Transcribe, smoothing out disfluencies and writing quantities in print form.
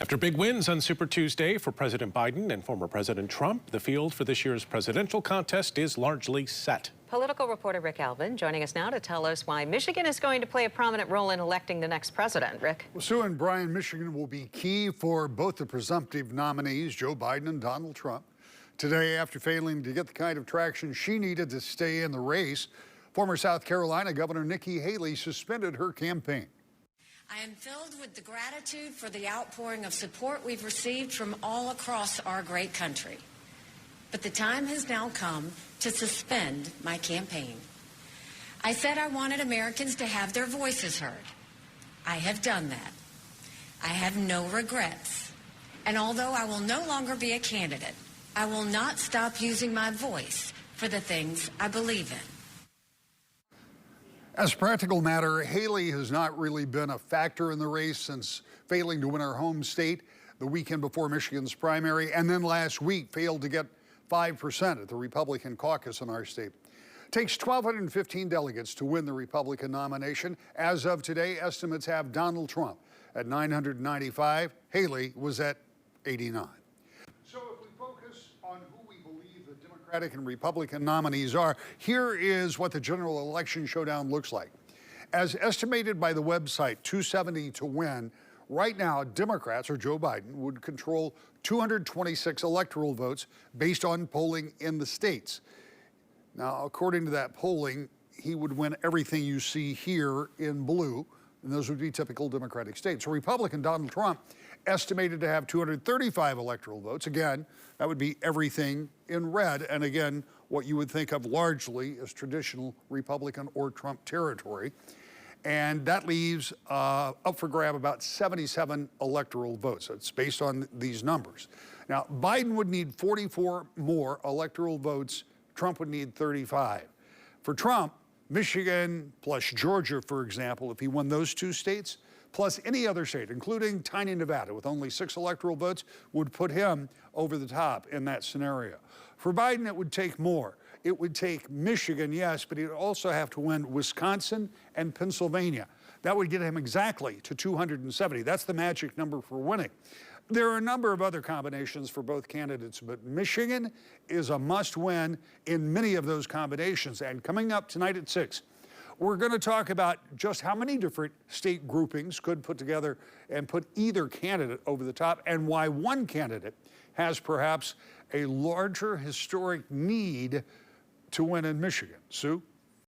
After big wins on Super Tuesday for President Biden and former President Trump, the field for this year's presidential contest is largely set. Political reporter Rick Alvin joining us now to tell us why Michigan is going to play a prominent role in electing the next president. Rick. Well, Sue and Brian, Michigan will be key for both the presumptive nominees, Joe Biden and Donald Trump. Today, after failing to get the kind of traction she needed to stay in the race, former South Carolina Governor Nikki Haley suspended her campaign. I am filled with the gratitude for the outpouring of support we've received from all across our great country. But the time has now come to suspend my campaign. I said I wanted Americans to have their voices heard. I have done that. I have no regrets. And although I will no longer be a candidate, I will not stop using my voice for the things I believe in. As a practical matter, Haley has not really been a factor in the race since failing to win her home state the weekend before Michigan's primary, and then last week failed to get 5% at the Republican caucus in our state. It takes 1,215 delegates to win the Republican nomination. As of today, estimates have Donald Trump at 995. Haley was at 89. So if we focus on who we believe the Democratic and Republican nominees are, here is what the general election showdown looks like. As estimated by the website 270 to win, right now Democrats, or Joe Biden, would control 226 electoral votes based on polling in the states. Now, according to that polling, he would win everything you see here in blue, and those would be typical Democratic states. So Republican Donald Trump estimated to have 235 electoral votes. Again, that would be everything in red, and again, what you would think of largely as traditional Republican or Trump territory. And that leaves up for grab about 77 electoral votes. It's based on these numbers. Now, Biden would need 44 more electoral votes. Trump would need 35. For Trump, Michigan plus Georgia, for example, if he won those two states, plus any other state, including tiny Nevada with only 6 electoral votes, would put him over the top in that scenario. For Biden, it would take more. It would take Michigan, yes, but he'd also have to win Wisconsin and Pennsylvania. That would get him exactly to 270. That's the magic number for winning. There are a number of other combinations for both candidates, but Michigan is a must-win in many of those combinations. And coming up tonight at 6, we're going to talk about just how many different state groupings could put together and put either candidate over the top, and why one candidate has perhaps a larger historic need to win in Michigan. Sue?